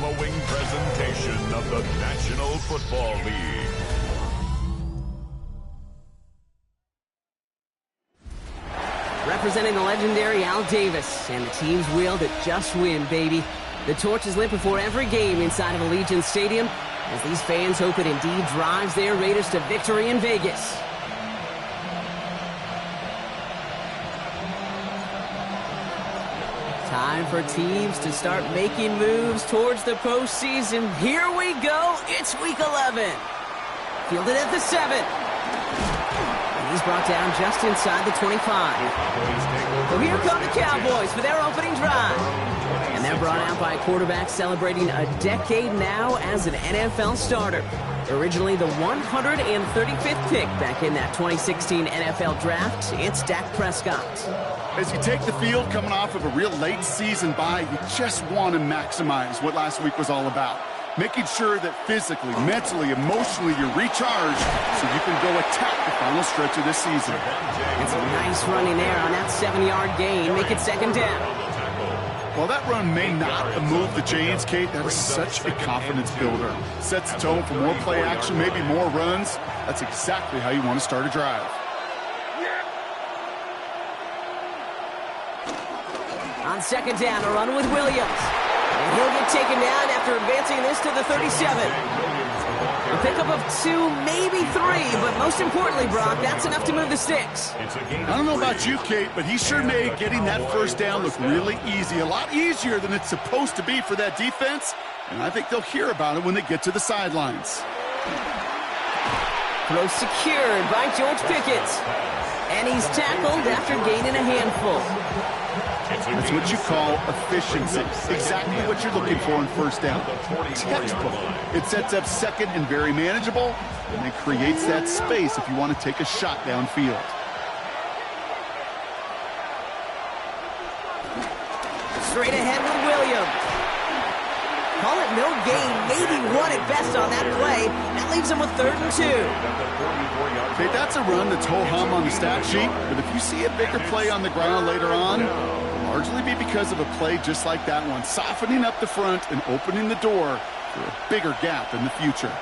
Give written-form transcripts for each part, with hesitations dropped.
following presentation of the National Football League. Representing the legendary Al Davis and the team's will to just win, baby. The torch is lit before every game inside of Allegiant Stadium as these fans hope it indeed drives their Raiders to victory in Vegas. Time for teams to start making moves towards the postseason. Here we go. It's Week 11. Fielded at the 7. And he's brought down just inside the 25. So here come the Cowboys for their opening drive. And they're brought out by a quarterback celebrating a decade now as an NFL starter. Originally the 135th pick back in that 2016 NFL Draft, it's Dak Prescott. As you take the field coming off of a real late season bye, you just want to maximize what last week was all about. Making sure that physically, mentally, emotionally you're recharged so you can go attack the final stretch of this season. It's a nice running there on that 7-yard gain. Make it second down. While that run may not have moved the chains, Kate, that is such a confidence builder. Sets the tone for more play action, maybe more runs. That's exactly how you want to start a drive. On second down, a run with Williams. And he'll get taken down after advancing this to the 37. A pickup of 2, maybe 3, but most importantly, Brock, that's enough to move the sticks. I don't know about you, Kate, but he sure made getting that first down look really easy. A lot easier than it's supposed to be for that defense. And I think they'll hear about it when they get to the sidelines. Throw secured by George Pickett. And he's tackled after gaining a handful. That's what you call efficiency. Exactly what you're looking for in first down. Textbook. It sets up second and very manageable, and it creates that space if you want to take a shot downfield. Straight ahead with Williams. Call it no gain, maybe 1 at best on that play. That leaves him with 3rd and 2. Okay, that's a run that's ho-hum on the stat sheet, but if you see a bigger play on the ground later on, largely be because of a play just like that one, softening up the front and opening the door for a bigger gap in the future.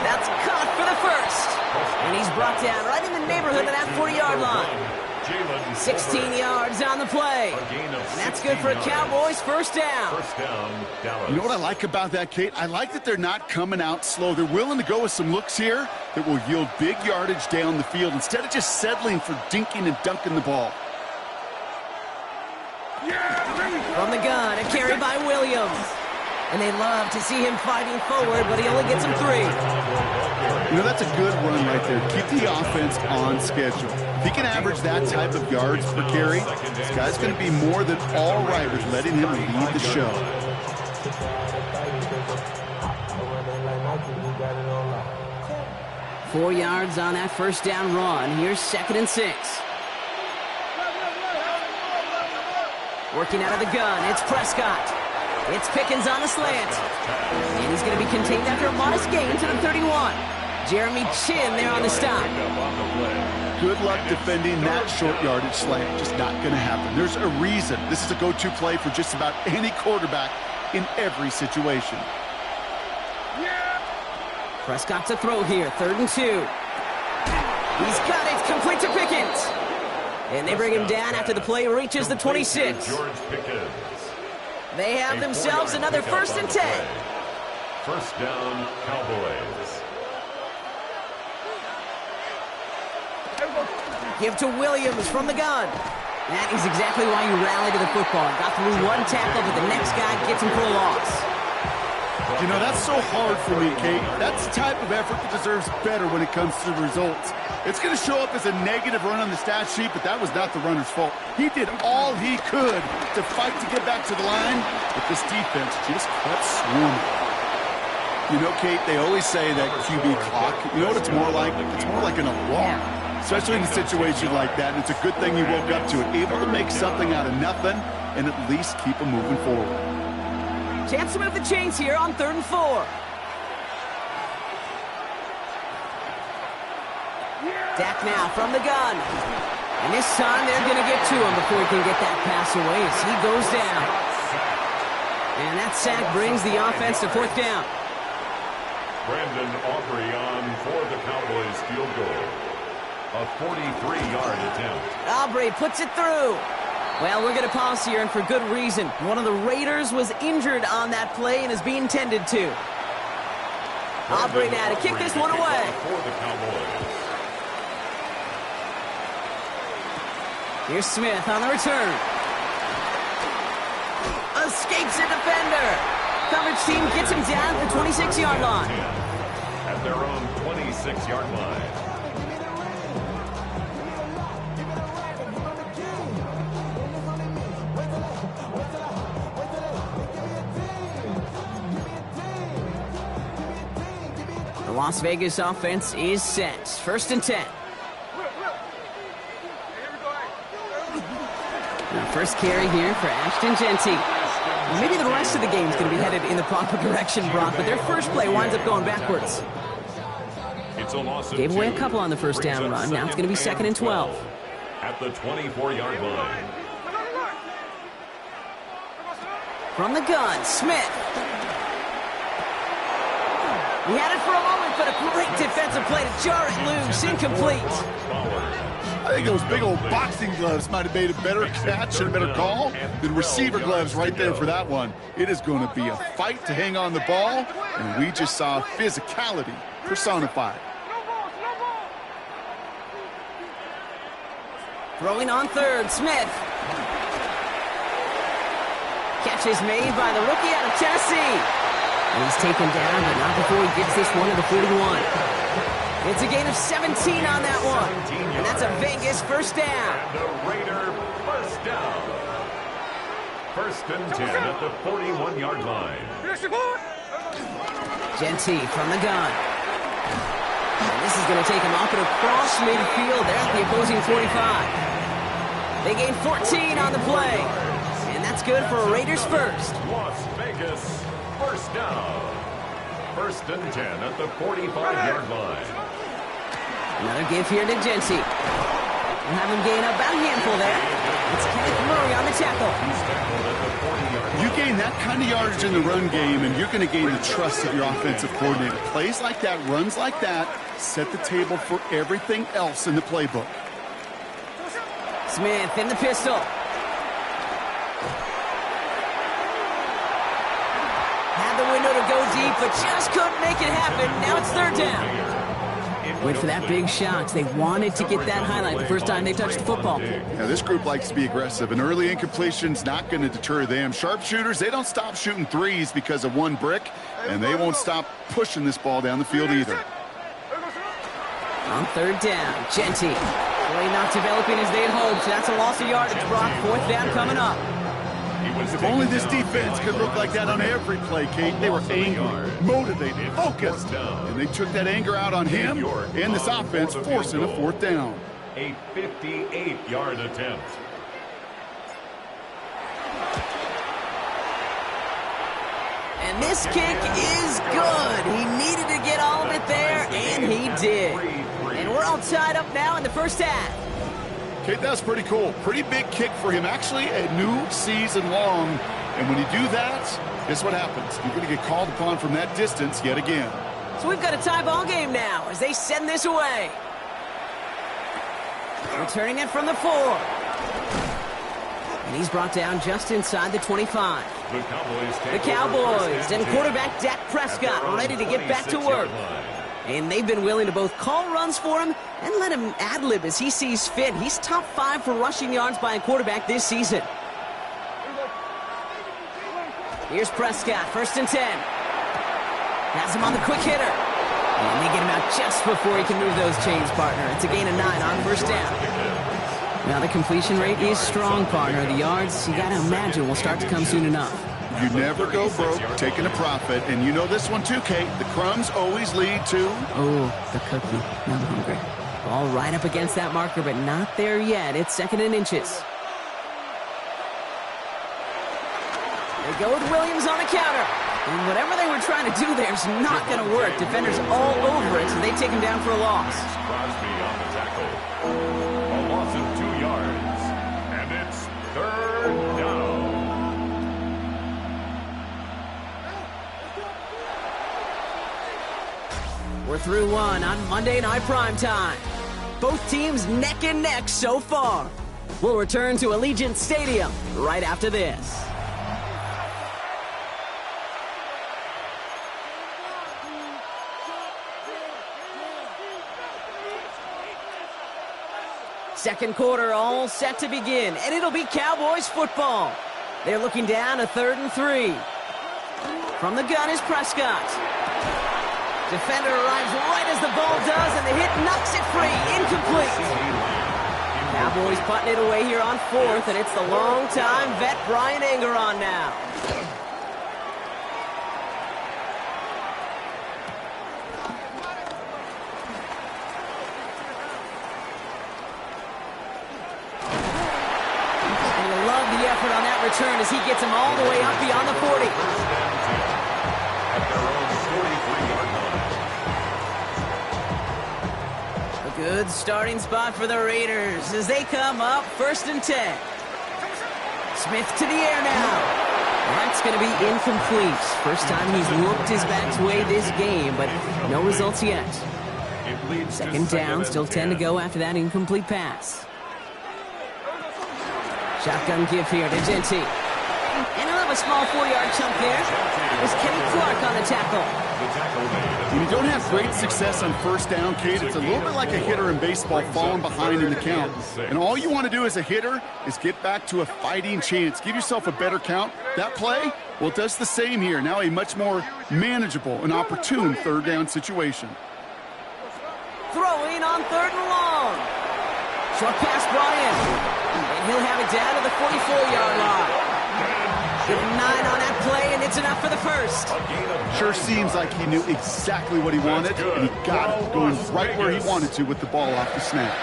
That's caught for the first. And he's brought down right in the neighborhood of that 40-yard line. 16 yards on the play. And that's good for a Cowboys first down. You know what I like about that, Kate? I like that they're not coming out slow. They're willing to go with some looks here that will yield big yardage down the field instead of just settling for dinking and dunking the ball. From the gun, a carry by Williams. And they love to see him fighting forward, but he only gets him 3. You know, that's a good run right there. Keep the offense on schedule. If he can average that type of yards per carry, this guy's going to be more than all right with letting him lead the show. Four yards on that first down run. Here's 2nd and 6. Working out of the gun, it's Prescott. It's Pickens on the slant. And he's going to be contained after a modest gain to the 31. Jeremy Chin there on the stop. Good luck defending that short yardage slant. Just not going to happen. There's a reason this is a go-to play for just about any quarterback in every situation. Prescott to throw here, 3rd and 2. He's got it, complete to Pickens. And they bring him down after the play reaches the 26. They have themselves another 1st and 10. First down, Cowboys. Give to Williams from the gun. That is exactly why you rally to the football. Got through one tackle, but the next guy gets him for a loss. You know, that's so hard for me, Kate. That's the type of effort that deserves better when it comes to the results. It's going to show up as a negative run on the stat sheet, but that was not the runner's fault. He did all he could to fight to get back to the line, but this defense just kept swarming. You know, Kate, they always say that QB clock, you know what it's more like? It's more like an alarm, especially in a situation like that, and it's a good thing you woke up to it, able to make something out of nothing and at least keep them moving forward. Chance to move the chains here on 3rd and 4. Dak now from the gun. And this time they're going to get to him before he can get that pass away as he goes down. And that sack brings the offense to fourth down. Brandon Aubrey on for the Cowboys field goal. A 43-yard attempt. Aubrey puts it through. Well, we're going to pause here, and for good reason. One of the Raiders was injured on that play and is being tended to. Aubrey now to kick this one away. For the Cowboys. Here's Smith on the return. Escapes a defender. Coverage team gets him down at the 26-yard line. At their own 26-yard line. The Las Vegas offense is set. 1st and 10. Now first carry here for Ashton Jeanty. Maybe the rest of the game is going to be headed in the proper direction, Brock, but their first play winds up going backwards. It's a loss of Gave away a 2. couple on the first down run. Now it's going to be 2nd and 12. At the 24-yard line. From the gun, Smith. He had it for a moment, but a great defensive play to jar it loose. Incomplete. I think those big old boxing gloves might have made a better catch and a better call than receiver gloves right there for that one. It is going to be a fight to hang on the ball, and we just saw physicality personified. Throwing on third, Smith. Catch is made by the rookie out of Tennessee. And he's taken down, but not before he gets this one to the 41. It's a gain of 17 on that one. And that's a Vegas first down. And the Raider first down. 1st and 10 at the 41-yard line. Jeanty from the gun. And this is going to take him off and across midfield there at the opposing 45. They gain 14 on the play. And that's good for a Raiders first. Las Vegas first down. 1st and 10 at the 45-yard line. Another give here to Jeanty. We'll have him gain about a handful there. It's Kenneth Murray on the tackle. You gain that kind of yardage in the run game, and you're going to gain the trust of your offensive coordinator. Plays like that, runs like that, set the table for everything else in the playbook. Smith in the pistol. Had the window to go deep, but just couldn't make it happen. Now it's 3rd down. Went for that big shot. They wanted to get that highlight the first time they touched the football. Yeah, this group likes to be aggressive. An early incompletion's not going to deter them. Sharpshooters, they don't stop shooting threes because of one brick, and they won't stop pushing this ball down the field either. On 3rd down, Jeanty. Really not developing as they had hoped. That's a loss of yardage, Brock. 4th down coming up. If only this defense could look like that on every play, Kate. They were angry, motivated, focused, and they took that anger out on him and this offense, forcing a 4th down. A 58-yard attempt. And this kick is good. He needed to get all of it there, and he did. And we're all tied up now in the first half. Kate, that's pretty cool. Pretty big kick for him. Actually, a new season long. And when you do that, guess what happens? You're going to get called upon from that distance yet again. So we've got a tie ball game now as they send this away. Returning it from the 4. And he's brought down just inside the 25. The Cowboys and quarterback Dak Prescott ready to get back to work. And they've been willing to both call runs for him and let him ad-lib as he sees fit. He's top 5 for rushing yards by a quarterback this season. Here's Prescott, 1st and 10. Has him on the quick hitter. And they get him out just before he can move those chains, partner. It's a gain of 9 on 1st down. Now the completion rate is strong, partner. The yards, you got to imagine, will start to come soon enough. You never go broke taking a profit. And you know this one too, Kate. The crumbs always lead to... Oh, the cookie. Now I'm hungry. Ball right up against that marker, but not there yet. It's 2nd and inches. They go with Williams on the counter. And whatever they were trying to do there is not going to work. Defenders all over it, so they take him down for a loss. Crosby on the tackle. A loss of 2 yards. And it's 3rd down. We're through one on Monday Night Primetime. Both teams neck and neck so far. We'll return to Allegiant Stadium right after this. Second quarter all set to begin, and it'll be Cowboys football. They're looking down a 3rd and 3. From the gun is Prescott. Defender arrives right as the ball does, and the hit knocks it free. Incomplete. Cowboys putting it away here on 4th, and it's the long-time vet Brian Anger on now. On that return as he gets him all the way up beyond the 40. At their own 43-yard line. A good starting spot for the Raiders as they come up 1st and 10. Smith to the air now. That's going to be incomplete. First time he's looked his back's way this game, but no results yet. Second down, still 10 to go after that incomplete pass. Shotgun give here to Genty. And he'll have a small 4-yard chunk there. There's Kenny Clark on the tackle. When you don't have great success on 1st down, Kate, it's a little bit like a hitter in baseball falling behind in the count. And all you want to do as a hitter is get back to a fighting chance. Give yourself a better count. That play, well, it does the same here. Now a much more manageable and opportune 3rd down situation. Throwing on 3rd and long. Short pass, Brian. And he'll have it down to the 44-yard line. Give him 9 on that play, and it's enough for the first. Sure seems like he knew exactly what he wanted, and he got it going right where he wanted to with the ball off the snap.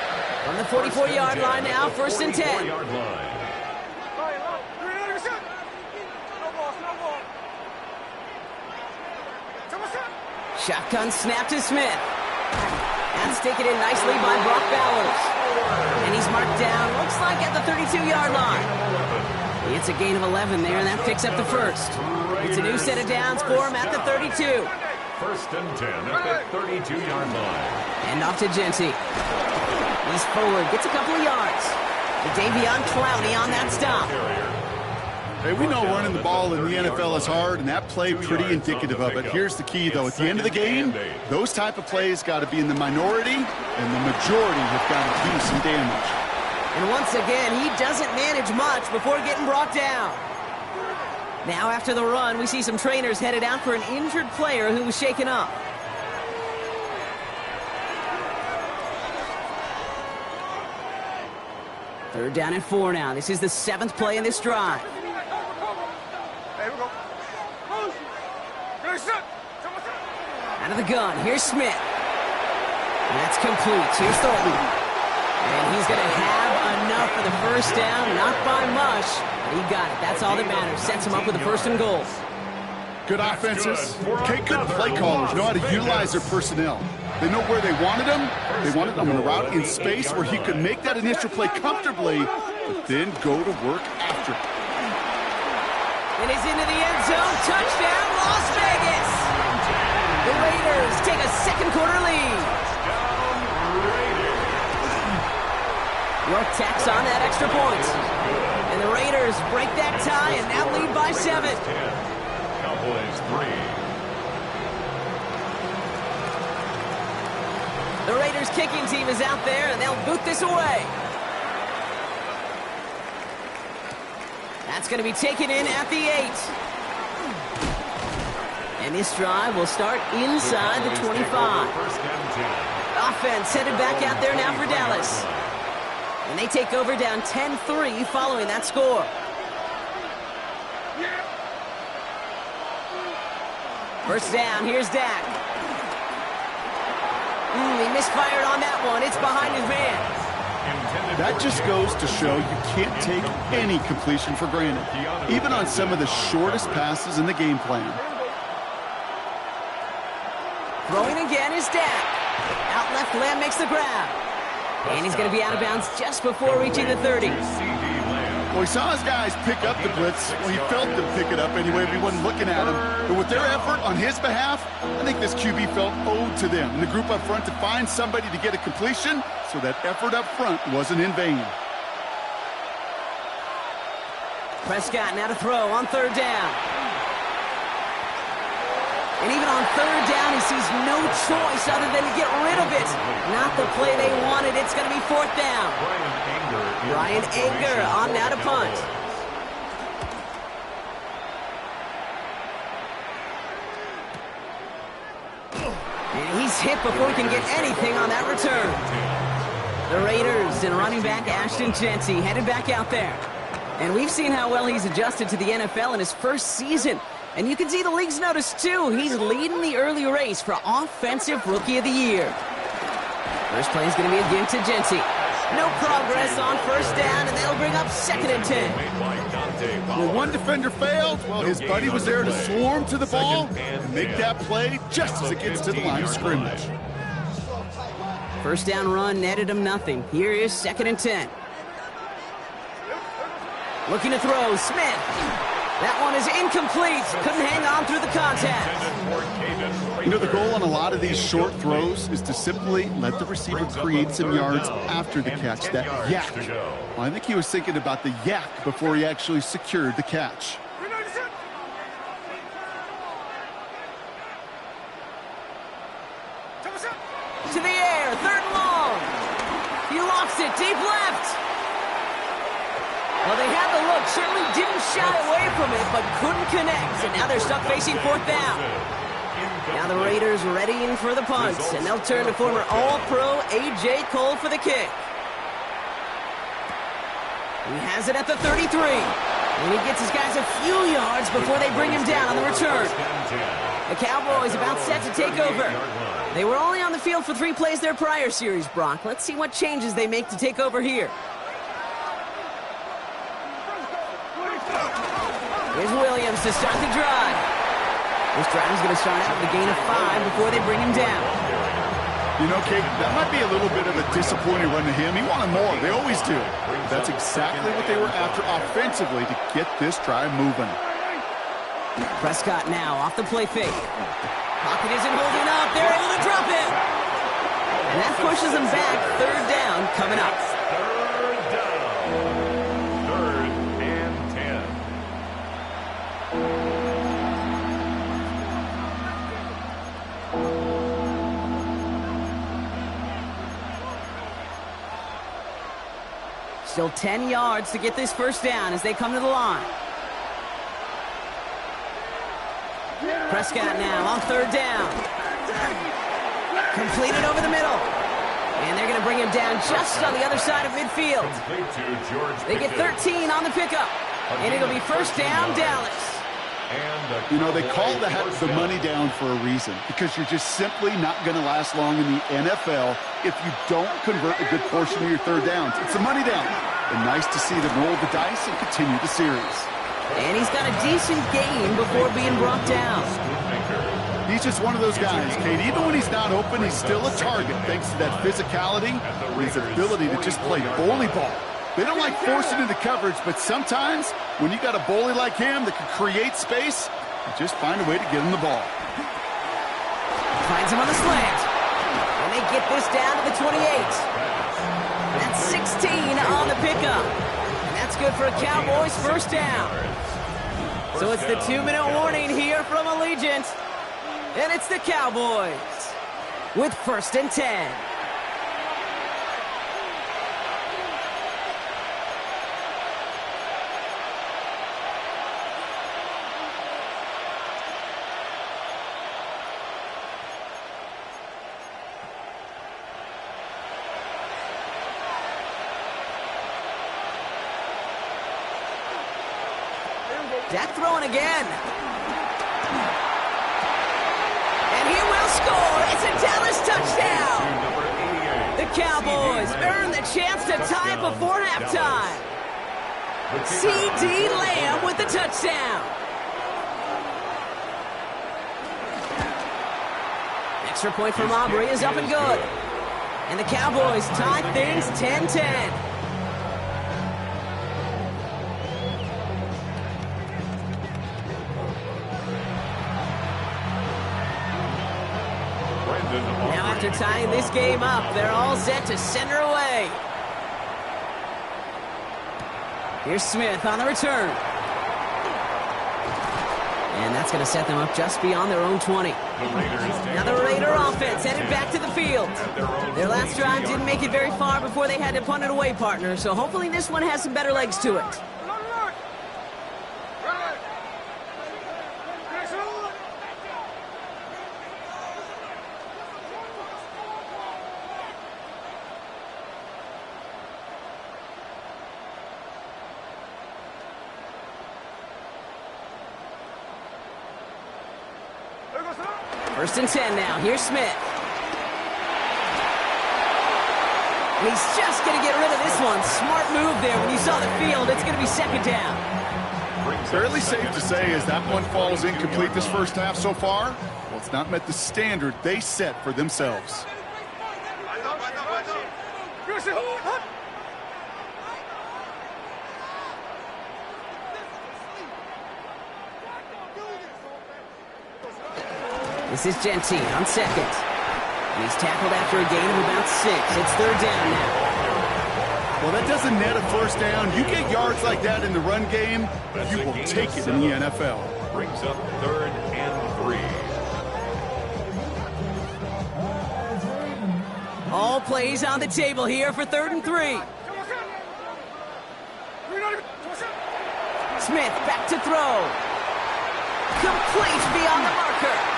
From the 44-yard line now, 1st and 10. Shotgun snap to Smith. That's taken in nicely by Brock Bowers. And he's marked down, looks like at the 32-yard line. It's a gain of 11 there, and that picks up the first. It's a new set of downs for him at the 32. 1st and 10 at the 32-yard line. And off to Genty. He's forward, gets a couple of yards. Davion Clowney on that stop. Hey, we know running the ball in the NFL is hard, and that play pretty indicative of it. Here's the key, though. At the end of the game, those type of plays got to be in the minority, and the majority have got to do some damage. And once again, he doesn't manage much before getting brought down. Now, after the run, we see some trainers headed out for an injured player who was shaken up. Third down and 4 now. This is the 7th play in this drive. Out of the gun, here's Smith. That's complete. Here's Thornton. And he's going to have enough for the first down. Not by much, but he got it. That's all that matters. Sets him up with a 1st and goal. Good offenses. Good play callers know how to utilize their personnel. They know where they wanted him. They wanted him on a route in space where he could make that initial play comfortably, but then go to work after. And he's into the end zone. Touchdown, Las Vegas. The Raiders take a second quarter lead. York tacks on that extra point. And the Raiders break that tie and now lead by 7. Cowboys 3. The Raiders kicking team is out there, and they'll boot this away. That's going to be taken in at the 8. And this drive will start inside the 25. Offense headed back out there now for Dallas. And they take over down 10-3 following that score. First down, here's Dak. He misfired on that one. It's behind his man. That just goes to show you can't take any completion for granted, even on some of the shortest passes in the game plan. Throwing again is Dak. Out left, Lamb makes the grab. And he's going to be out of bounds just before reaching the 30. Well, he saw his guys pick up the blitz. Well, he felt them pick it up anyway, but he wasn't looking at them. But with their effort on his behalf, I think this QB felt owed to them and the group up front to find somebody to get a completion, so that effort up front wasn't in vain. Prescott now to throw on third down. And even on third down, he sees no choice other than to get rid of it. Not the play they wanted. It's going to be fourth down. Brian Anger on now to punt. And he's hit before he can get anything on that return. The Raiders and running back Ashton Jeanty headed back out there. And we've seen how well he's adjusted to the NFL in his first season. And you can see the league's notice, too. He's leading the early race for Offensive Rookie of the Year. First play is going to be again to Jeanty. No progress on first down, and that'll bring up 2nd and 10. Well, one defender failed. Well, his buddy was there to swarm to the ball and make that play just as it gets to the line of scrimmage. First down run netted him nothing. Here is 2nd and 10. Looking to throw, Smith. That one is incomplete. Couldn't hang on through the contact. You know, the goal on a lot of these short throws is to simply let the receiver create some yards after the catch, that yak. Well, I think he was thinking about the yak before he actually secured the catch. To the air, 3rd and long. He lofts it deep left. Well, they had the look, certainly didn't shy away from it, but couldn't connect. And now they're stuck facing 4th down. Now the Raiders readying for the punt, and they'll turn to former All-Pro A.J. Cole for the kick. He has it at the 33. And he gets his guys a few yards before they bring him down on the return. The Cowboys about set to take over. They were only on the field for 3 plays their prior series, Brock. Let's see what changes they make to take over here. Here's Williams to start the drive. This drive is going to start out with a gain of 5 before they bring him down. You know, Kate, that might be a little bit of a disappointing run to him. He wanted more. They always do. That's exactly what they were after offensively to get this drive moving. Prescott now off the play fake. Pocket isn't holding up. They're able to drop it. And that pushes them back. 3rd down coming up. Still 10 yards to get this first down as they come to the line. Prescott now on 3rd down. Completed over the middle. And they're going to bring him down just on the other side of midfield. They get 13 on the pickup. And it'll be first down, Dallas. You know, they call that the money down for a reason, because you're just simply not going to last long in the NFL if you don't convert a good portion of your 3rd downs. It's the money down. And nice to see them roll the dice and continue the series. And he's got a decent game before being brought down. He's just one of those guys, Kate. Even when he's not open, he's still a target thanks to that physicality and his ability to just play bully ball. They don't like forcing into coverage, but sometimes when you got a bully like him that can create space, you just find a way to get him the ball. Finds him on the slant. And they get this down to the 28. That's 16 on the pickup. And that's good for a Cowboys first down. So it's the 2-minute warning here from Allegiant. And it's the Cowboys with 1st and 10. Dak throwing again. And he will score. It's a Dallas touchdown. The Cowboys earn the chance to tie before halftime. C.D. Lamb with the touchdown. Extra point from Aubrey is up and good. And the Cowboys tie things 10-10. Brandon Now Aubrey after tying this game up, they're all set to send her away. Here's Smith on the return. And that's going to set them up just beyond their own 20. Now the Raider offense headed back to the field. Their last drive didn't make it very far before they had to punt it away, partner, so hopefully this one has some better legs to it. First and 10 now. Here's Smith. And he's just going to get rid of this one. Smart move there. When you saw the field, it's going to be second down. Fairly safe to say as that one falls incomplete this first half so far. Well, it's not met the standard they set for themselves. This is Genty on second. And he's tackled after a gain of about 6. It's third down now. Well, that doesn't net a first down. You get yards like that in the run game, you will take it in the NFL. Brings up 3rd and 3. All plays on the table here for 3rd and 3. Smith back to throw. Complete beyond the marker.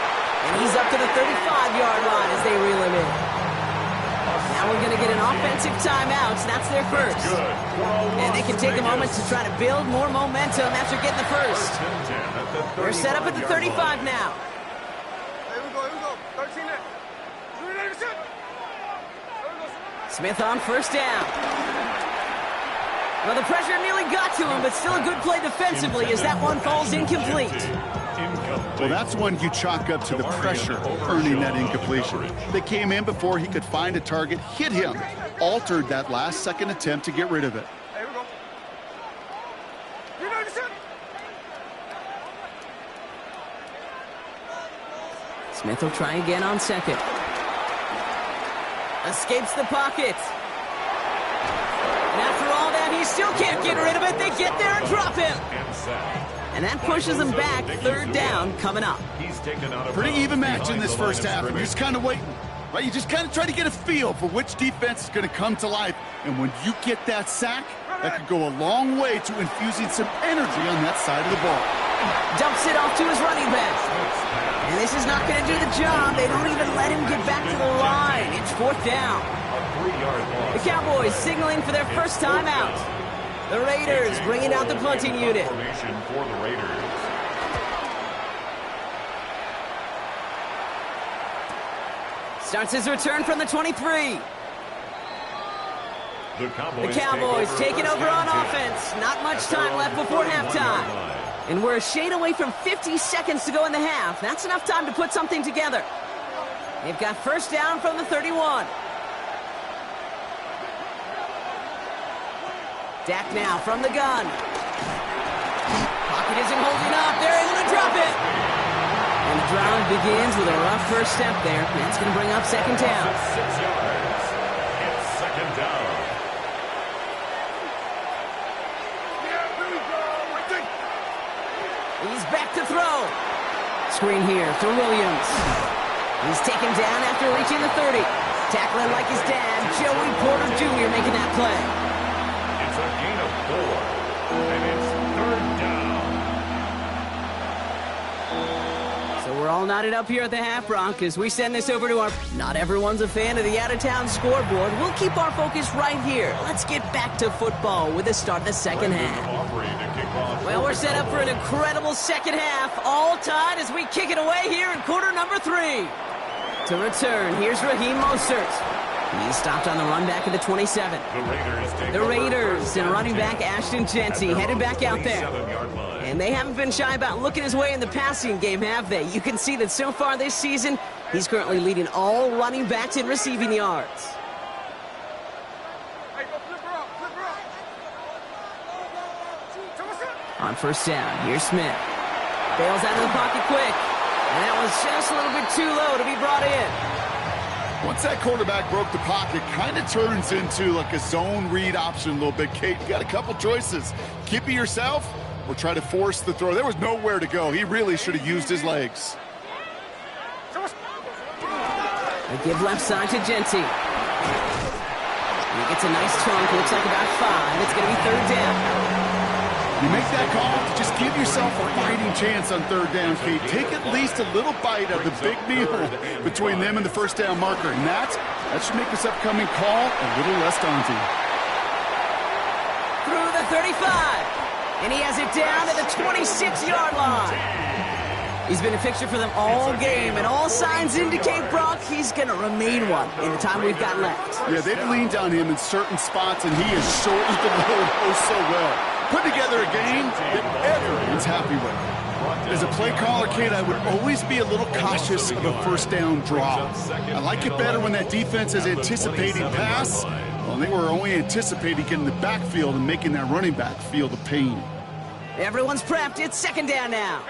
And he's up to the 35-yard line as they reel him in. Now we're going to get an offensive timeout. That's their first. And they can take a moment to try to build more momentum after getting the first. They're set up at the 35 now. Smith on first down. Well, the pressure nearly got to him, but still a good play defensively as that one falls incomplete. Well, that's one you chalk up to the pressure earning that incompletion. They came in before he could find a target, hit him, altered that last-second attempt to get rid of it. Smith will try again on second. Escapes the pocket. And after all that, he still can't get rid of it. They get there and drop him. And that pushes them back. Third down coming up. Pretty even match in this first half. You're just kind of waiting. Right? You just kind of try to get a feel for which defense is going to come to life. And when you get that sack, that could go a long way to infusing some energy on that side of the ball. Dumps it off to his running back. And this is not going to do the job. They don't even let him get back to the line. It's 4th down. The Cowboys signaling for their first time out. The Raiders bringing out the punting unit. For the Raiders. Starts his return from the 23. The Cowboys taking over on offense. Not much time left before halftime. And we're a shade away from 50 seconds to go in the half. That's enough time to put something together. They've got first down from the 31. Dak now from the gun. Pocket isn't holding up. They're able to drop it. And the drive begins with a rough first step there. That's going to bring up second down. 6 yards. It's second down. He's back to throw. Screen here for Williams. He's taken down after reaching the 30. Tackling like his dad, Joey Porter Jr. making that play. It's a gain of 4, and it's 3rd down. So we're all knotted up here at the half, Bronc, as we send this over to our... Not everyone's a fan of the out-of-town scoreboard. We'll keep our focus right here. Let's get back to football with the start of the second half. Well, we're set up for an incredible second half. All tied as we kick it away here in quarter number 3. To return, here's Raheem Mostert. He's stopped on the run back at the 27. The Raiders and running back Ashton Genty headed back out there. And they haven't been shy about looking his way in the passing game, have they? You can see that so far this season, he's currently leading all running backs in receiving yards. On first down, here's Smith. Bails out of the pocket quick. And that was just a little bit too low to be brought in. Once that quarterback broke the pocket, kind of turns into like a zone read option a little bit, Kate. You got a couple choices. Keep it yourself or try to force the throw. There was nowhere to go. He really should have used his legs. They give left side to Genty. He gets a nice chunk. Looks like about 5. It's going to be third down. You make that call, just give yourself a fighting chance on third down, Kate. Take at least a little bite of the big meal between them and the first down marker. And that should make this upcoming call a little less daunting. Through the 35. And he has it down to the 26-yard line. He's been a fixture for them all game, and all signs indicate, Brock, he's going to remain one in the time we've got left. Yeah, they've leaned on him in certain spots, and he has shortened the load oh so well. Put together a game that everyone's happy with. As a play caller, Kate, I would always be a little cautious of a first down draw. I like it better when that defense is anticipating pass. Well, they were only anticipating getting the backfield and making that running back feel the pain. Everyone's prepped. It's second down now.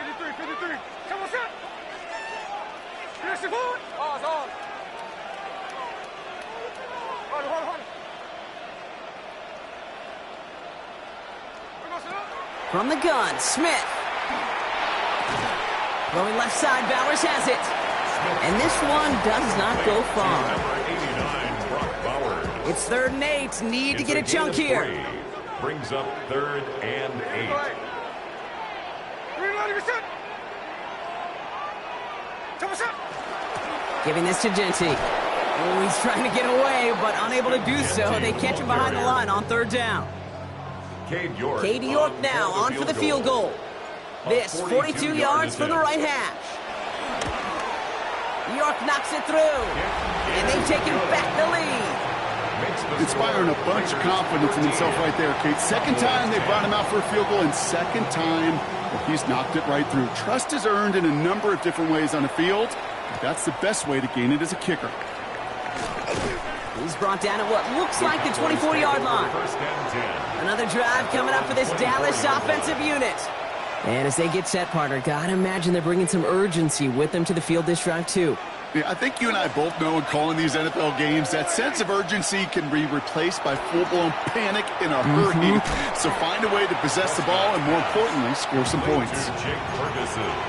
From the gun, Smith. Going left side, Bowers has it. And this one does not go far. It's 3rd and 8. Need to get a chunk here. Brings up 3rd and 8. Giving this to Genty. Oh, he's trying to get away, but unable to do so. They catch him behind the line on 3rd down. Cade York now on for the field goal. This 42 yards from the right hash. York knocks it through, and they've taken back the lead. Inspiring a bunch of confidence in himself right there, Kate. Second time they brought him out for a field goal, and second time he's knocked it right through. Trust is earned in a number of different ways on the field. That's the best way to gain it as a kicker. He's brought down at what looks like the 24-yard line. Another drive coming up for this Dallas offensive unit. And as they get set, partner, gotta imagine they're bringing some urgency with them to the field this drive, too. Yeah, I think you and I both know in calling these NFL games that sense of urgency can be replaced by full-blown panic in a hurry. So find a way to possess the ball and, more importantly, score some points.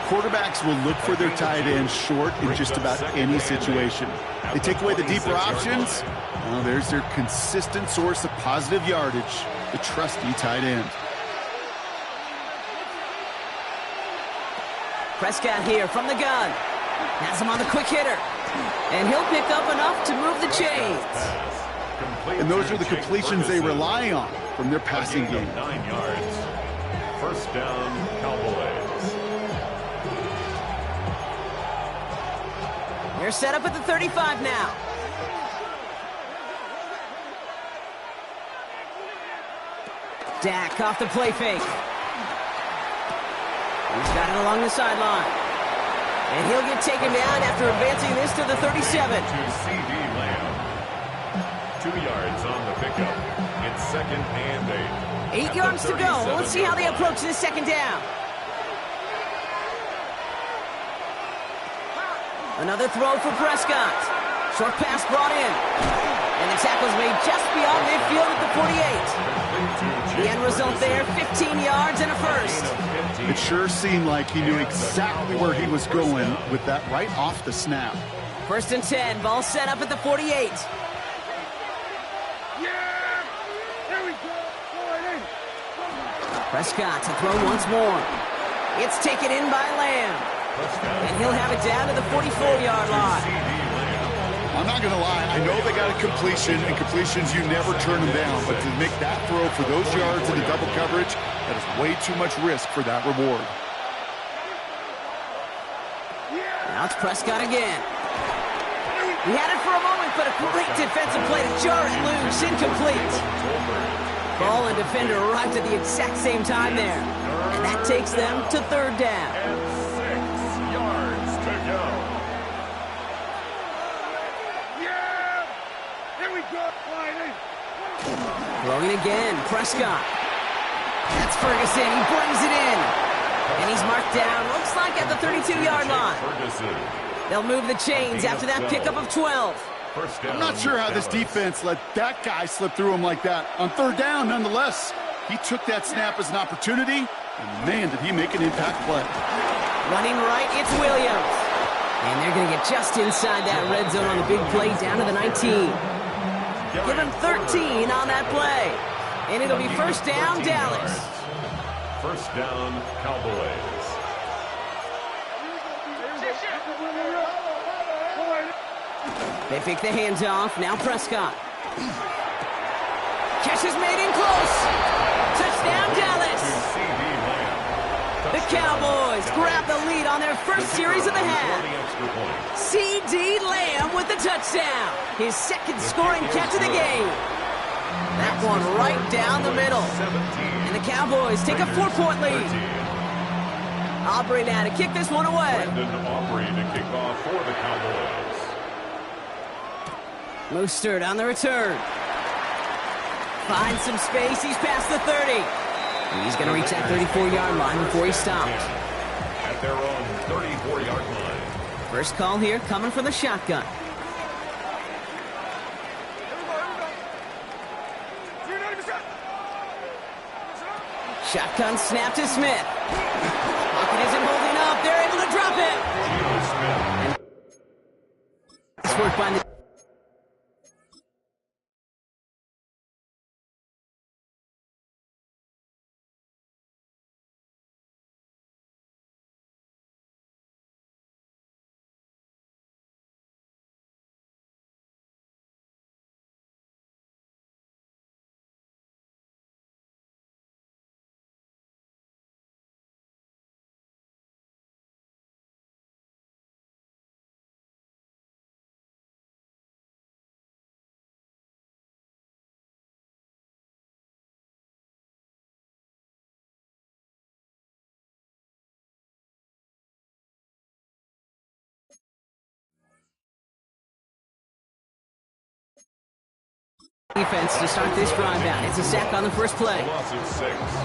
Quarterbacks will look for their tight end short in just about any situation. They take away the deeper options. Well, there's their consistent source of positive yardage, the trusty tight end. Prescott here from the gun. Has him on the quick hitter. And he'll pick up enough to move the chains. And those are the completions they rely on from their passing game. 9 yards. First down, Cowboys. They're set up at the 35 now. Dak off the play fake. He's got it along the sideline. And he'll get taken down after advancing this to the 37. To C.D. Lamb. 2 yards on the pickup. It's 2nd and 8. 8 yards to go. Let's see how they approach this second down. Another throw for Prescott. Short pass brought in. And the tackle's made just beyond midfield at the 48. The end result there, 15 yards and a first. It sure seemed like he knew exactly where he was going with that right off the snap. 1st and 10, ball set up at the 48. Prescott to throw once more. It's taken in by Lamb. And he'll have it down to the 44-yard line. I'm not going to lie, I know they got a completion, and completions, you never turn them down. But to make that throw for those yards in the double coverage, that is way too much risk for that reward. Now it's Prescott again. He had it for a moment, but a great defensive play to jar it loose, incomplete. Ball and defender arrived at the exact same time there. And that takes them to 3rd down. And 6 yards to go. Throwing again, Prescott. That's Ferguson, he brings it in. And he's marked down, looks like at the 32-yard line. They'll move the chains after that pickup of 12. First down, I'm not sure how this defense let that guy slip through him like that. On third down, nonetheless, he took that snap as an opportunity, and man, did he make an impact play. Running right, it's Williams. And they're going to get just inside that red zone on the big play down to the 19. Give him 13 on that play. And it'll be first down, Dallas. First down, Cowboys. They fake the hands off. Now Prescott. Catch is made in close. Touchdown, Dallas. The Cowboys grab the lead on their first series of the half. C.D. Lamb with the touchdown. His second scoring catch of the game. That one right down the middle. And the Cowboys take a 4-point lead. Aubrey now to kick this one away. Brandon Aubrey to kick off for the Cowboys. Mostert on the return. Finds some space. He's past the 30. He's going to reach that 34-yard line before he stopped. At their own 34-yard line. First call here coming from the shotgun. Shotgun snap to Smith. Pocket isn't holding up. They're able to drop it. It's work by the... defense to start this drive out. It's a sack on the first play.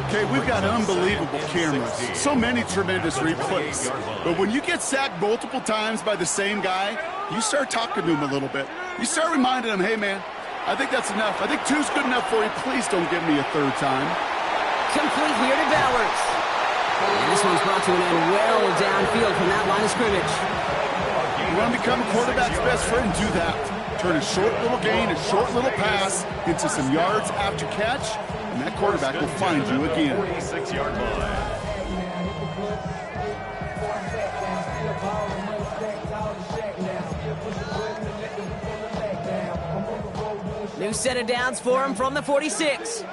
Okay, we've got unbelievable cameras. So many tremendous replays. But when you get sacked multiple times by the same guy, you start talking to him a little bit. You start reminding him, hey, man, I think that's enough. I think two's good enough for you. Please don't give me a third time. Complete here to Bowers. And this one's brought to an end well downfield from that line of scrimmage. You want to become a quarterback's best friend, do that. Turn a short little gain, a short little pass into some yards after catch, and that quarterback will find you again. 46-yard line. New set of downs for him from the 46.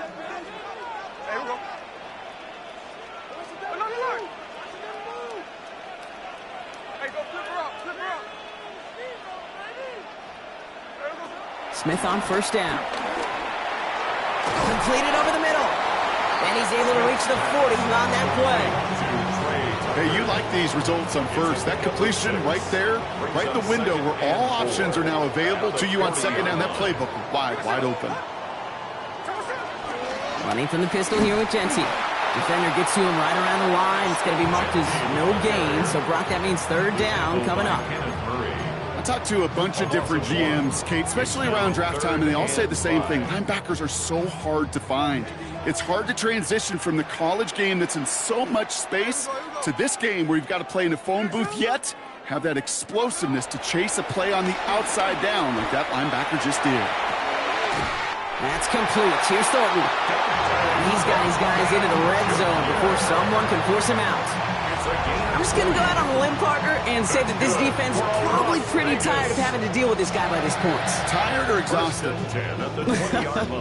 Smith on first down. Completed over the middle. And he's able to reach the 40 on that play. Hey, you like these results on first. That completion right there, right in the window where all options are now available to you on second down. That playbook wide open. Running from the pistol here with Genty. Defender gets to him right around the line. It's going to be marked as no gain. So, Brock, that means third down coming up. I talked to a bunch of different GMs, Kate, especially around draft time, and they all say the same thing. Linebackers are so hard to find. It's hard to transition from the college game that's in so much space to this game where you've got to play in a phone booth, yet have that explosiveness to chase a play on the outside down like that linebacker just did. That's complete. Here's Thornton. He's got his guys into the red zone before someone can force him out. I'm just going to go out on a limb, partner, and say that this defense is probably pretty tired of having to deal with this guy by this point. Tired or exhausted?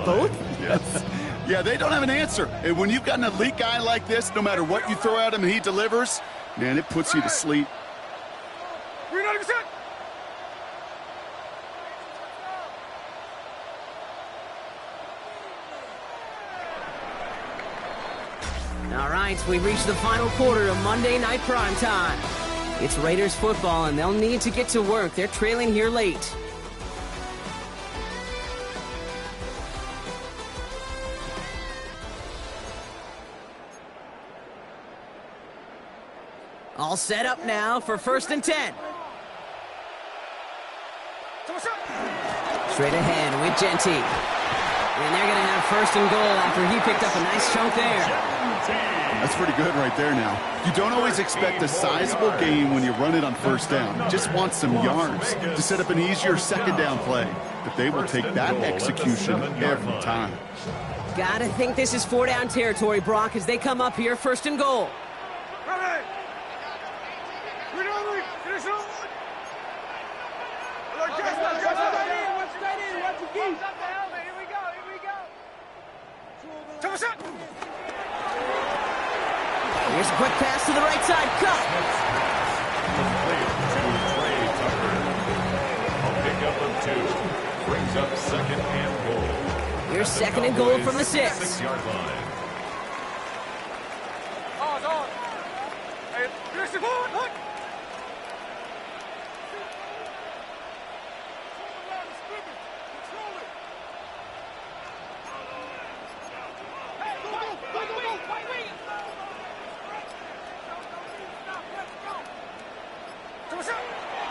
Both? Yes. Yeah, they don't have an answer. And when you've got an elite guy like this, no matter what you throw at him and he delivers, man, it puts you to sleep. All right, we've reached the final quarter of Monday Night Primetime. It's Raiders football, and they'll need to get to work. They're trailing here late. All set up now for 1st and 10. Straight ahead with Genty. And they're going to have first and goal after he picked up a nice chunk there. That's pretty good right there now. You don't always expect a sizable gain when you run it on first down. You just want some yards to set up an easier second down play. But they will take that execution every time. Gotta think this is 4-down territory, Brock, as they come up here first and goal. Here's a quick pass to the right side. Cut. A pickup of 2. Brings up second and goal. Here's second and goal from the 6. 6-yard line.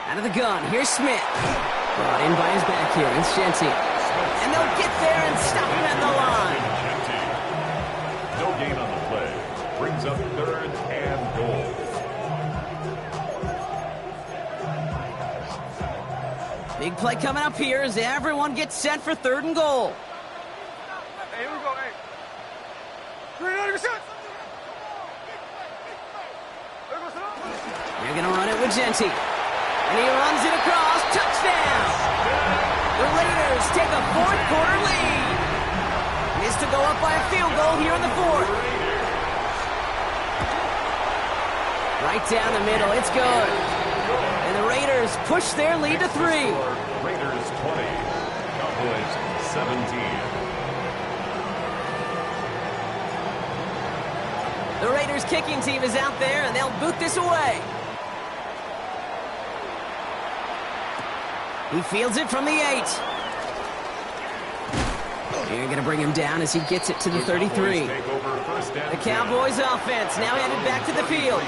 Out of the gun, here's Smith. Brought in by his back here, it's Genty. And they'll get there and stop him at the line. No gain on the play. Brings up third and goal. Big play coming up here as everyone gets set for third and goal. Hey, here we go, hey. 390%. They're going to run it with Genty. And he runs it across. Touchdown! The Raiders take a fourth-quarter lead. This to go up by a field goal here in the fourth. Right down the middle. It's good. And the Raiders push their lead to 3. Raiders 20. Cowboys 17. The Raiders kicking team is out there, and they'll boot this away. He fields it from the 8. They're going to bring him down as he gets it to the 33. The Cowboys offense now headed back to the field.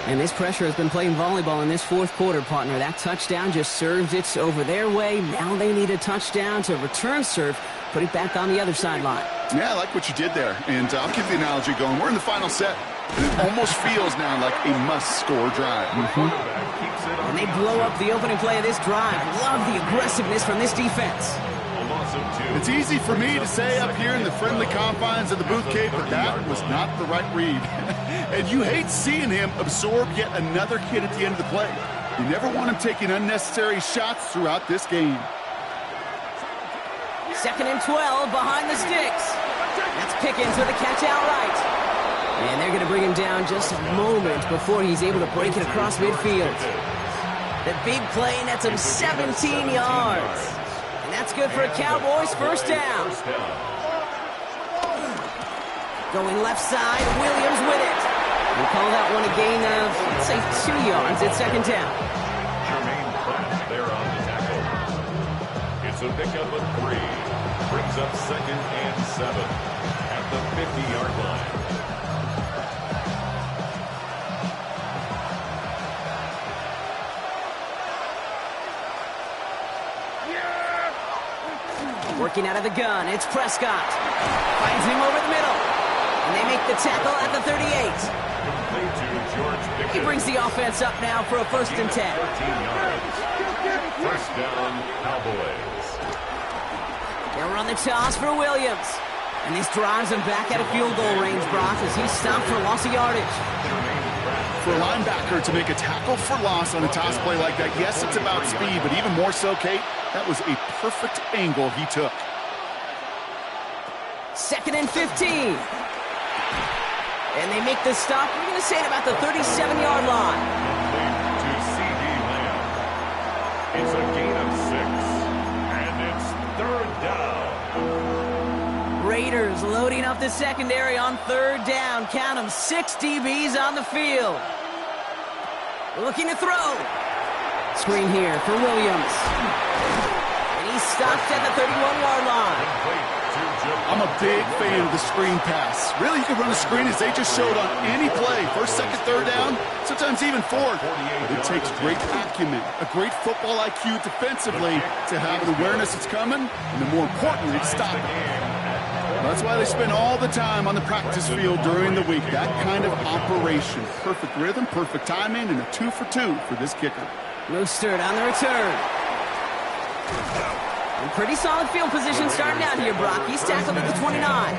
And this pressure has been playing volleyball in this fourth quarter, partner. That touchdown just served it over their way. Now they need a touchdown to return serve, put it back on the other sideline. Yeah, I like what you did there. And I'll keep the analogy going. We're in the final set. And it almost feels now like a must-score drive. And they blow up the opening play of this drive. Love the aggressiveness from this defense. It's easy for me to say up here in the friendly confines of the booth, Kate, but that was not the right read. And you hate seeing him absorb yet another hit at the end of the play. You never want him taking unnecessary shots throughout this game. 2nd and 12 behind the sticks. That's Pickens with a catch outright. And they're going to bring him down just a moment before he's able to break it across midfield. The big play nets him 17 yards. And that's good for a Cowboys first down. Going left side, Williams with it. We'll call that one a gain of, let's say, 2 yards at second down. Jermaine Pratt there on the tackle. It's a pickup of 3. Brings up second and 7 at the 50-yard line. Working out of the gun, it's Prescott. Finds him over the middle. And they make the tackle at the 38. He brings the offense up now for a 1st and 10. 13 yards. First down, Cowboys. They'll run the toss for Williams. And this drives him back out of field goal range, Brock, as he's stopped for loss of yardage. For a linebacker to make a tackle for loss on a toss play like that, yes, it's about speed, but even more so, Kate, that was a perfect angle he took. 2nd and 15. And they make the stop, we're going to say at about the 37-yard line. To C.D. Lamb. It's a gain of 6. And it's 3rd down. Raiders loading up the secondary on 3rd down. Count them, 6 DBs on the field. Looking to throw. Screen here for Williams. And he's stopped at the 31-yard line. I'm a big fan of the screen pass. Really, you can run a screen as they just showed on any play. First, second, third down, sometimes even fourth. But it takes great acumen, a great football IQ defensively to have an awareness it's coming, and then more importantly, to stop it. That's why they spend all the time on the practice field during the week. That kind of operation. Perfect rhythm, perfect timing, and a 2 for 2 for this kicker. Mostert on the return. And pretty solid field position starting out here, Brock. He's tackled at the 29.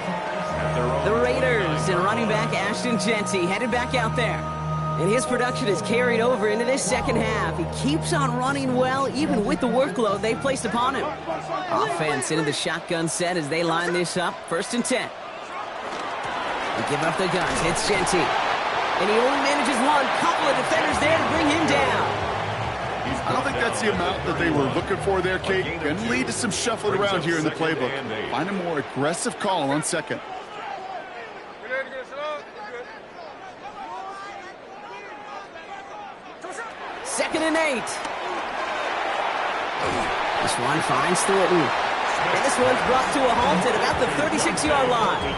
The Raiders and running back Ashton Jeanty headed back out there. And his production is carried over into this second half. He keeps on running well, even with the workload they placed upon him. Offense into the shotgun set as they line this up. 1st and 10. They give up the guns. It's Jeanty. And he only manages one. Couple of defenders there to bring him down. I don't think that's the amount that they were looking for there, Kate. Going to lead to some shuffling around here in the playbook. Find a more aggressive call on second. Second and 8. This one finds Thornton. And this one's brought to a halt at about the 36-yard line.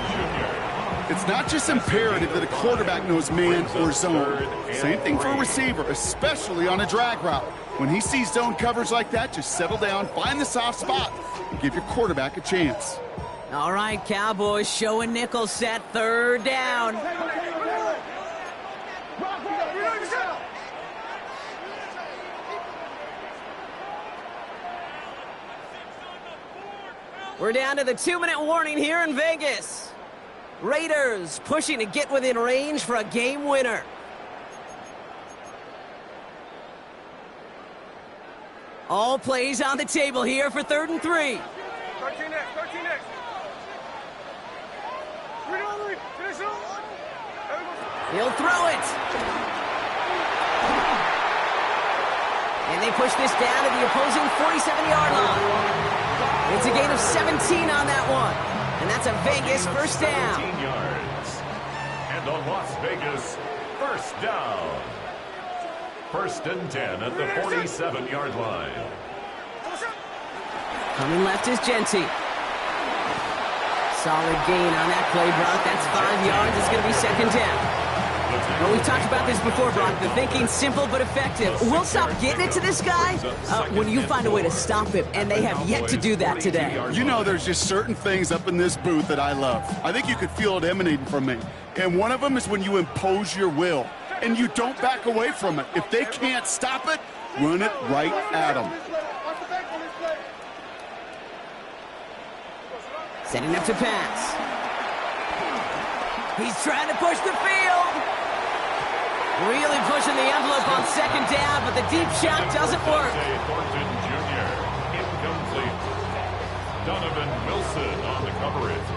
It's not just imperative that a quarterback knows man or zone. Same thing for a receiver, especially on a drag route. When he sees zone coverage like that, just settle down, find the soft spot, and give your quarterback a chance. All right, Cowboys showing nickel set, 3rd down. We're down to the 2-minute warning here in Vegas. Raiders pushing to get within range for a game winner. All plays on the table here for 3rd and 3. 13 next. He'll throw it. And they push this down to the opposing 47-yard line. It's a gain of 17 on that one. And that's a Vegas 1st down. 17 yards. And a Las Vegas 1st down. 1st and 10 at the 47-yard line. Coming left is Jeanty. Solid gain on that play, Brock. That's 5 yards. It's going to be 2nd down. Well, we've talked about this before, Brock. The thinking's simple but effective. We'll stop getting it to this guy when you find a way to stop him, and they have yet to do that today. You know, there's just certain things up in this booth that I love. I think you could feel it emanating from me. And one of them is when you impose your will, and you don't back away from it. If they can't stop it, run it right at them. Setting up to pass. He's trying to push the field. Really pushing the envelope on 2nd down, but the deep shot doesn't work. Thornton Jr. incomplete. Donovan Wilson on the coverage.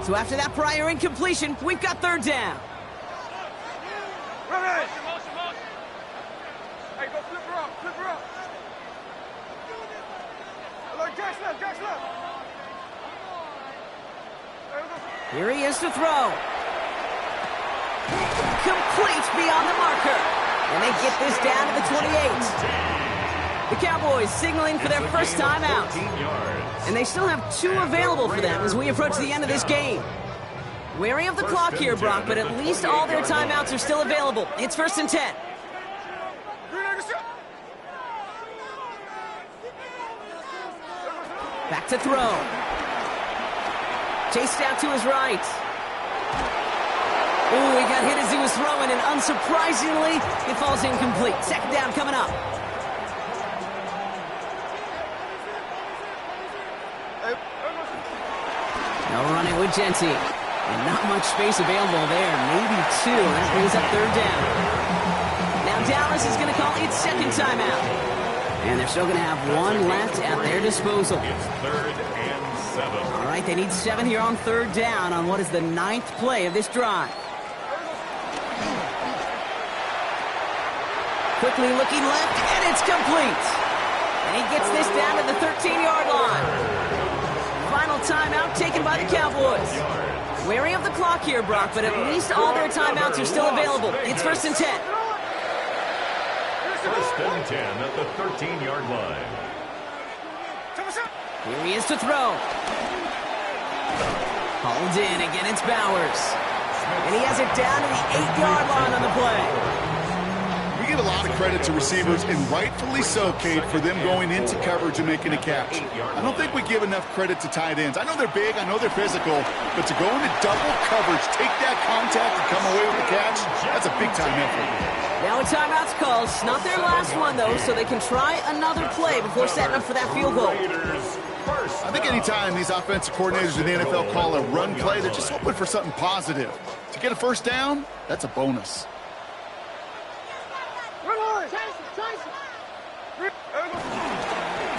So after that prior incompletion, we've got 3rd down. Hey, go flip her up. Look, Jack's left. Here he is to throw. Complete beyond the marker. And they get this down to the 28. The Cowboys signaling for their first time out. And they still have 2 available for them as we approach the end of this game. Wary of the clock here, Brock, but at least all their timeouts are still available. It's 1st and 10. Back to throw. Chased out to his right. Ooh, he got hit as he was throwing, and unsurprisingly, it falls incomplete. 2nd down coming up. No running with Jeanty. And not much space available there. Maybe 2. That brings up 3rd down. Now Dallas is going to call its 2nd timeout. And they're still going to have 1 left at their disposal. It's 3rd and 7. All right, they need 7 here on 3rd down on what is the 9th play of this drive. Quickly looking left, and it's complete. And he gets this down to the 13-yard line. Final timeout taken by the Cowboys. Wary of the clock here, Brock, but at least all their timeouts are still available. It's 1st and 10. 1st and 10 at the 13-yard line. Here he is to throw. Hauled in. Again, it's Bowers. And he has it down to the 8-yard line on the play. We give a lot of credit to receivers, and rightfully so, Kate, for them going into coverage and making a catch. I don't think we give enough credit to tight ends. I know they're big, I know they're physical, but to go into double coverage, take that contact, and come away with the catch, that's a big-time effort. Now a timeout's called. It's not their last one, though, so they can try another play before setting up for that field goal. I think anytime these offensive coordinators in the NFL call a run play, they're just hoping for something positive. To get a first down, that's a bonus.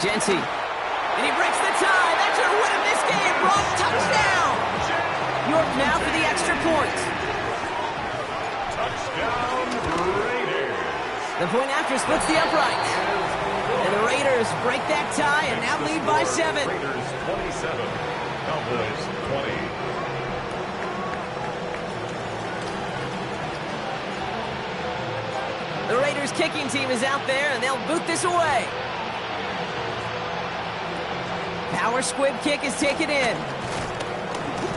Jency. And he breaks the tie. That should win him this game. Brock, touchdown. York now for the extra point. Touchdown, Raiders. The point after splits the uprights. And the Raiders break that tie and now lead by 7. Raiders 27, Cowboys 20. The Raiders kicking team is out there and they'll boot this away. Power squib kick is taken in.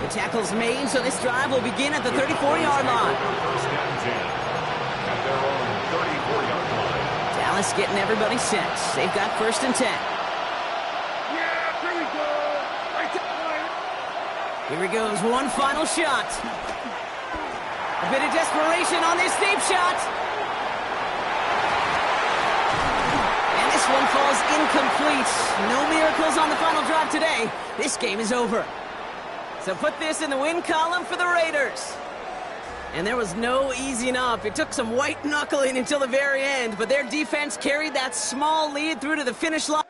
The tackle's made, so this drive will begin at the 34-yard line. First down 10 at their own 34-yard line. Dallas getting everybody set. They've got first and 10. Yeah, here we go. Right there. Here he goes, one final shot. A bit of desperation on this deep shot. And this one falls incomplete. No miracles on the final drive today. This game is over. So put this in the win column for the Raiders. And there was no easing up. It took some white knuckling until the very end, but their defense carried that small lead through to the finish line.